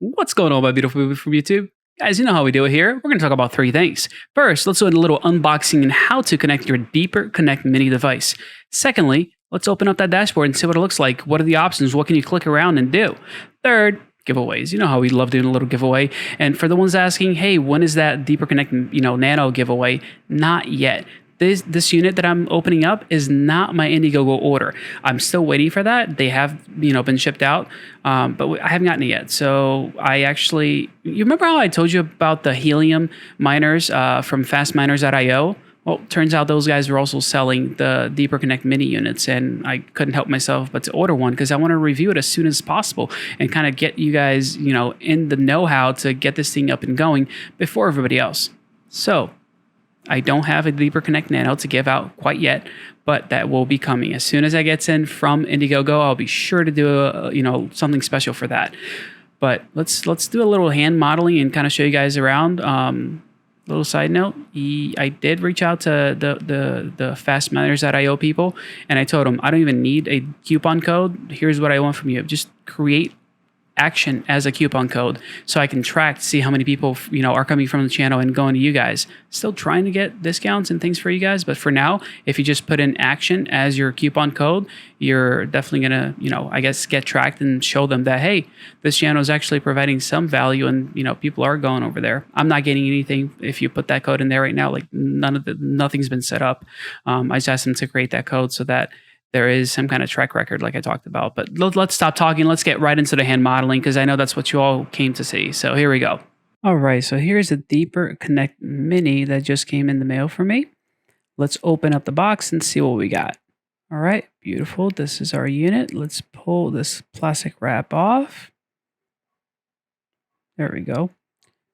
What's going on, my beautiful people from YouTube? Guys, you know how we do it here. We're going to talk about three things. First, let's do a little unboxing and how to connect your Deeper Connect mini device. Secondly, let's open up that dashboard and see what it looks like. What are the options? What can you click around and do? Third, giveaways. You know how we love doing a little giveaway. And for the ones asking, hey, when is that Deeper Connect, Nano giveaway? Not yet. This unit that I'm opening up is not my Indiegogo order. I'm still waiting for that. They have, been shipped out, but I haven't gotten it yet. So I actually, you remember how I told you about the Helium miners from fastminers.io? Well, turns out those guys are also selling the Deeper Connect mini units, and I couldn't help myself but to order one because I want to review it as soon as possible and kind of get you guys, in the know-how to get this thing up and going before everybody else. So I don't have a Deeper Connect Nano to give out quite yet, but that will be coming. As soon as I get in from Indiegogo, I'll be sure to do something special for that. But let's do a little hand modeling and kind of show you guys around. Little side note, I did reach out to the fastminers.io people, and I told them I don't even need a coupon code. Here's what I want from you: just create action as a coupon code so I can track to see how many people are coming from the channel and going to you guys. Still trying to get discounts and things for you guys, but for now, if you just put in action as your coupon code, you're definitely gonna I guess get tracked and show them that, hey, this channel is actually providing some value and people are going over there. I'm not getting anything if you put that code in there right now. Like nothing's been set up. I just asked them to create that code so that there is some kind of track record like I talked about. But let's stop talking. Let's get right into the hand modeling because I know that's what you all came to see. So here we go. All right, so here's a Deeper Connect mini that just came in the mail for me. Let's open up the box and see what we got. All right, beautiful. This is our unit. Let's pull this plastic wrap off. There we go.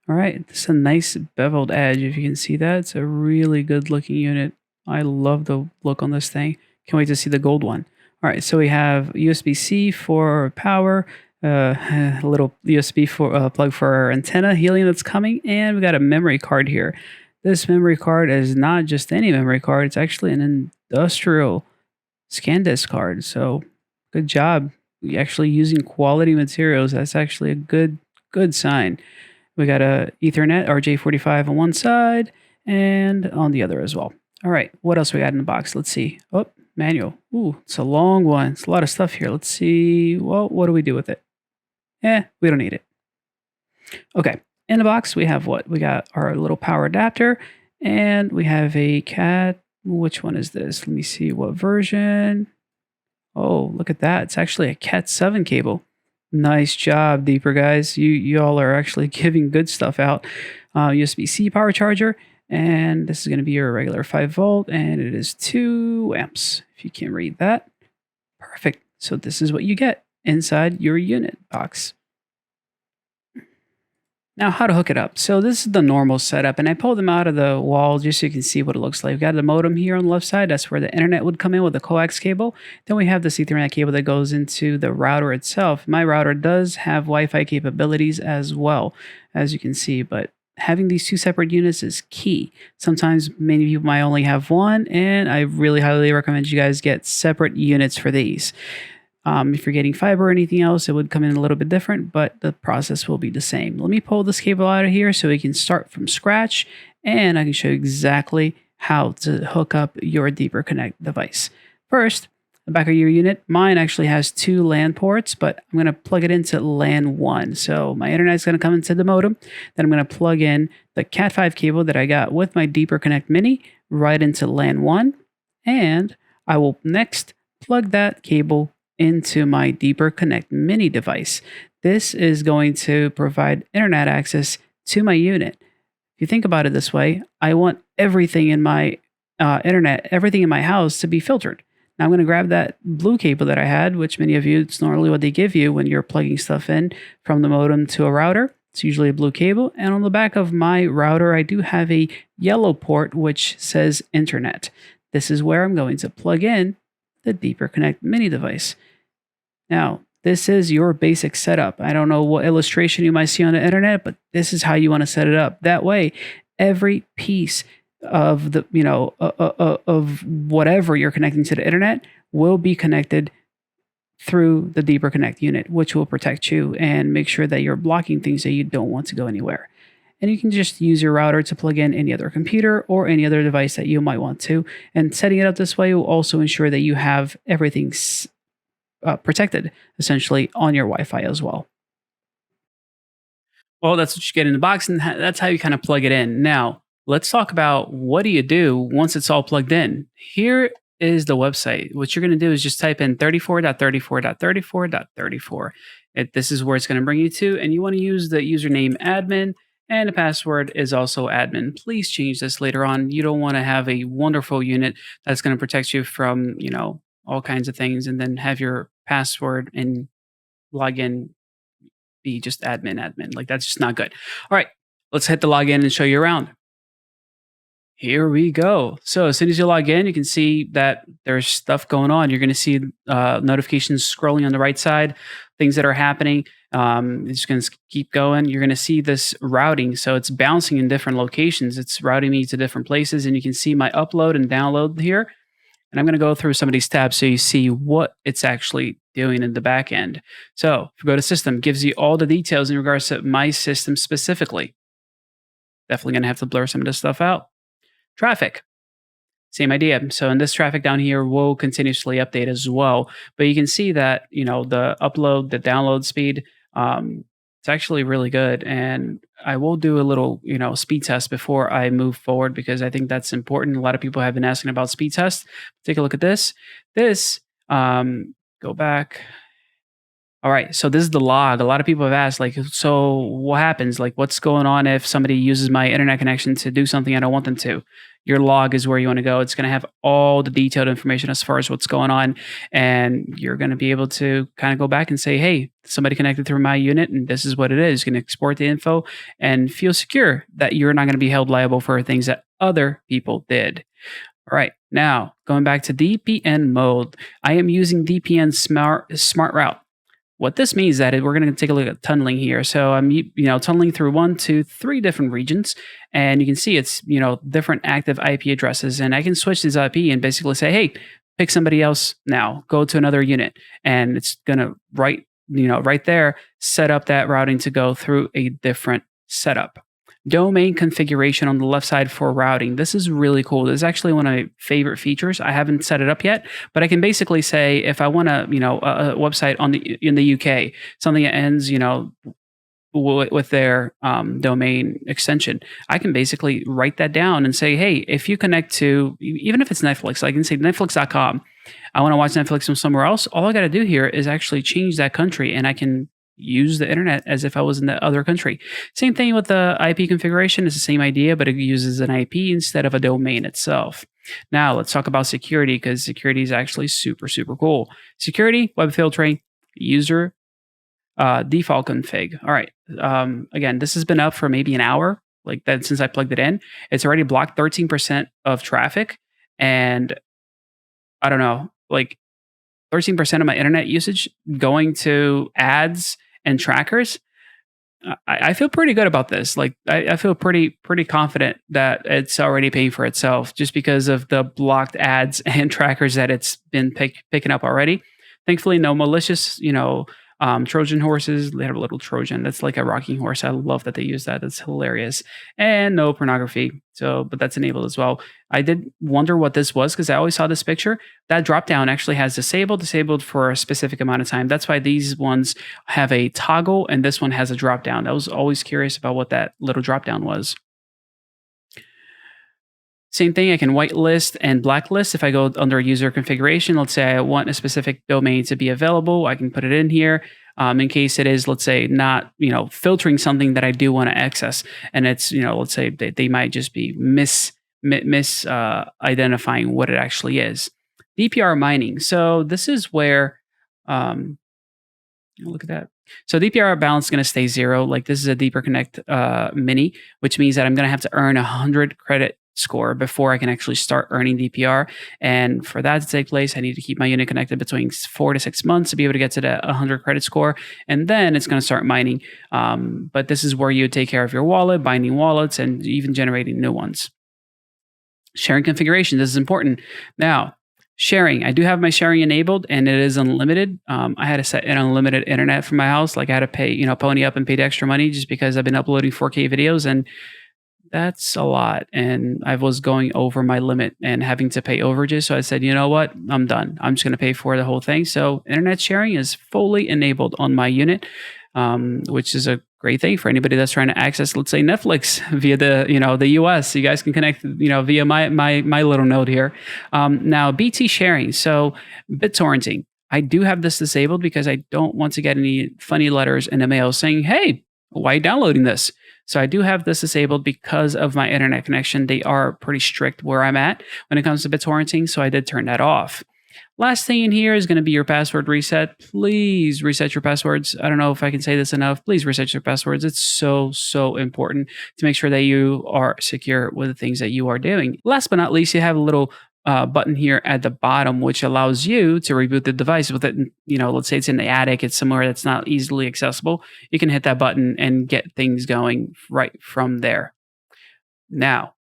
All right, this is a nice beveled edge. If you can see that, it's a really good looking unit. I love the look on this thing. Can't wait to see the gold one. All right, so we have USB-C for power, a little USB for plug for our antenna, Helium that's coming, and we got a memory card here. This memory card is not just any memory card; it's actually an industrial SanDisk card. So, good job. You're actually using quality materials. That's actually a good sign. We got a Ethernet RJ45 on one side and on the other as well. All right, what else we got in the box? Let's see. Oh, manual. Ooh, it's a long one. It's a lot of stuff here. Let's see. Well, what do we do with it? We don't need it. Okay, in the box, we have what? We got our little power adapter, and we have a cat. Which one is this? Let me see what version. Oh, look at that. It's actually a Cat 7 cable. Nice job, Deeper guys. You all are actually giving good stuff out. USB-C power charger. And this is going to be your regular 5 volt, and it is 2 amps. If you can read that. Perfect. So this is what you get inside your unit box. Now, how to hook it up. So this is the normal setup, and I pulled them out of the wall just so you can see what it looks like. We've got the modem here on the left side. That's where the internet would come in with the coax cable. Then we have this Ethernet cable that goes into the router itself. My router does have Wi-Fi capabilities as well, as you can see, but having these two separate units is key. Sometimes many people might only have one, and I really highly recommend you guys get separate units for these. If you're getting fiber or anything else, it would come in a little bit different, but the process will be the same. Let me pull this cable out of here so we can start from scratch, and I can show you exactly how to hook up your Deeper Connect device. First, the back of your unit, mine actually has 2 LAN ports, but I'm going to plug it into LAN 1. So my internet is going to come into the modem. Then I'm going to plug in the Cat 5 cable that I got with my Deeper Connect Mini right into LAN 1. And I will next plug that cable into my Deeper Connect Mini device. This is going to provide internet access to my unit. If you think about it this way, I want everything in my everything in my house to be filtered. Now I'm going to grab that blue cable that I had, which many of you, it's normally what they give you when you're plugging stuff in from the modem to a router. It's usually a blue cable. And on the back of my router, I do have a yellow port, which says internet. This is where I'm going to plug in the Deeper Connect Mini device. Now, this is your basic setup. I don't know what illustration you might see on the internet, but this is how you want to set it up. That way, every piece of the of whatever you're connecting to the internet will be connected through the Deeper Connect unit, which will protect you and make sure that you're blocking things that you don't want to go anywhere. And you can just use your router to plug in any other computer or any other device that you might want to. And setting it up this way will also ensure that you have everything protected, essentially, on your Wi-Fi as well. Well, that's what you get in the box, and that's how you kind of plug it in. Now, let's talk about what do you do once it's all plugged in. Here is the website. What you're going to do is just type in 34.34.34.34. This is where it's going to bring you to, and you want to use the username admin, and the password is also admin. Please change this later on. You don't want to have a wonderful unit that's going to protect you from, all kinds of things, and then have your password and login be just admin. Like, that's just not good. All right, let's hit the login and show you around. Here we go. So as soon as you log in, you can see that there's stuff going on. You're going to see notifications scrolling on the right side, things that are happening. It's going to keep going. You're going to see this routing. So it's bouncing in different locations. It's routing me to different places. And you can see my upload and download here. And I'm going to go through some of these tabs so you see what it's actually doing in the back end. So if you go to system, it gives you all the details in regards to my system specifically. Definitely going to have to blur some of this stuff out. Traffic, same idea. So in this traffic down here will continuously update as well. But you can see that, the upload, the download speed, it's actually really good. And I will do a little, speed test before I move forward because I think that's important. A lot of people have been asking about speed tests. Take a look at this. Go back. All right, so this is the log. A lot of people have asked, so what happens? Like, what's going on if somebody uses my internet connection to do something I don't want them to? Your log is where you want to go. It's going to have all the detailed information as far as what's going on, and you're going to be able to kind of go back and say, hey, somebody connected through my unit, and this is what it is. You can export the info and feel secure that you're not going to be held liable for things that other people did. All right, now going back to DPN mode, I am using DPN Smart Route. What this means is that we're going to take a look at tunneling here. So I'm, tunneling through 1, 2, 3 different regions, and you can see it's, different active IP addresses, and I can switch this IP and basically say, hey, pick somebody else now, go to another unit, and it's going to right there set up that routing to go through a different setup. Domain configuration on the left side for routing. This is really cool. This is actually one of my favorite features. I haven't set it up yet, but I can basically say if I want a website in the UK, something that ends with their domain extension, I can basically write that down and say, hey, if you connect to, even if it's Netflix, I can say netflix.com. I want to watch Netflix from somewhere else. All I got to do here is actually change that country, and I can use the internet as if I was in the other country. Same thing with the IP configuration. It's the same idea, but it uses an IP instead of a domain itself. Now let's talk about security, because security is actually super, super cool. Security, web filtering, user default config. All right. Again, this has been up for maybe an hour, like that, since I plugged it in. It's already blocked 13% of traffic, and I don't know, 13% of my internet usage going to ads and trackers. I feel pretty good about this. I feel pretty confident that it's already paying for itself just because of the blocked ads and trackers that it's been picking up already. Thankfully, no malicious, Trojan horses. They have a little Trojan that's like a rocking horse. I love that they use that. That's hilarious. And no pornography. But that's enabled as well. I did wonder what this was because I always saw this picture. That drop down actually has disabled for a specific amount of time. That's why these ones have a toggle and this one has a drop down. I was always curious about what that little drop down was. Same thing, I can whitelist and blacklist. If I go under user configuration, let's say I want a specific domain to be available, I can put it in here in case it is, let's say, not filtering something that I do want to access. And it's, let's say they might just be identifying what it actually is. DPR mining. So this is where, look at that. So DPR balance is going to stay 0. Like this is a Deeper Connect mini, which means that I'm going to have to earn 100 credit score before I can actually start earning DPR. And for that to take place, I need to keep my unit connected between 4 to 6 months to be able to get to the 100 credit score. And then it's going to start mining. But this is where you take care of your wallet, binding wallets, and even generating new ones. Sharing configuration. This is important. Now, Sharing. I do have my sharing enabled and it is unlimited. I had to set an unlimited internet for my house. Like I had to pay, pony up and pay the extra money just because I've been uploading 4K videos and that's a lot. And I was going over my limit and having to pay overages. So I said, you know what? I'm done. I'm just going to pay for the whole thing. So internet sharing is fully enabled on my unit, which is a great thing for anybody that's trying to access, let's say, Netflix via the US. You guys can connect, via my little node here. Now, BT sharing. So BitTorrenting. I do have this disabled because I don't want to get any funny letters in the mail saying, hey, why are you downloading this? So I do have this disabled because of my internet connection. They are pretty strict where I'm at when it comes to BitTorrenting, so I did turn that off. Last thing in here is going to be your password reset. Please reset your passwords. I don't know if I can say this enough. Please reset your passwords. It's so, so important to make sure that you are secure with the things that you are doing. Last but not least, you have a little button here at the bottom, which allows you to reboot the device with it. Let's say it's in the attic, it's somewhere that's not easily accessible. You can hit that button and get things going right from there. Now,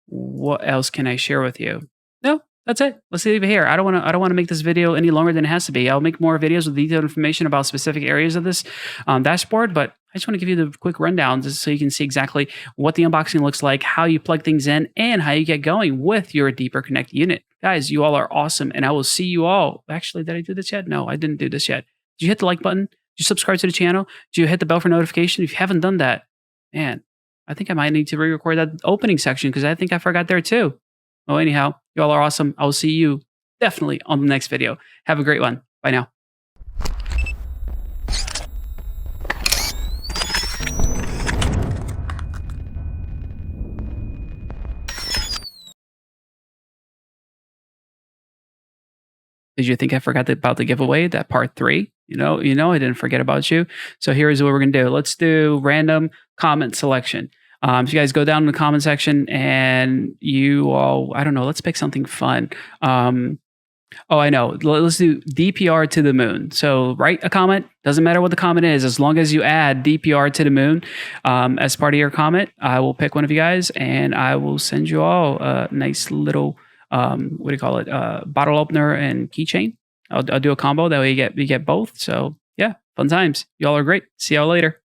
what else can I share with you? No, that's it. Let's leave it here. I don't want to make this video any longer than it has to be. I'll make more videos with detailed information about specific areas of this dashboard, but I just want to give you the quick rundown just so you can see exactly what the unboxing looks like, how you plug things in, and how you get going with your Deeper Connect unit. Guys, you all are awesome, and I will see you all. Actually, did I do this yet? No, I didn't do this yet. Did you hit the like button? Did you subscribe to the channel? Did you hit the bell for notification? If you haven't done that, man, I think I might need to re-record that opening section because I think I forgot there too. Well, anyhow, you all are awesome. I will see you definitely on the next video. Have a great one. Bye now. Did you think I forgot about the giveaway, that part 3? I didn't forget about you. So here's what we're going to do. Let's do random comment selection. So you guys go down in the comment section and you all, I don't know, let's pick something fun. Oh, I know. Let's do DPR to the moon. So write a comment. Doesn't matter what the comment is. As long as you add DPR to the moon as part of your comment, I will pick one of you guys and I will send you all a nice little, bottle opener and keychain. I'll do a combo. That way you get both. So yeah, fun times. Y'all are great. See y'all later.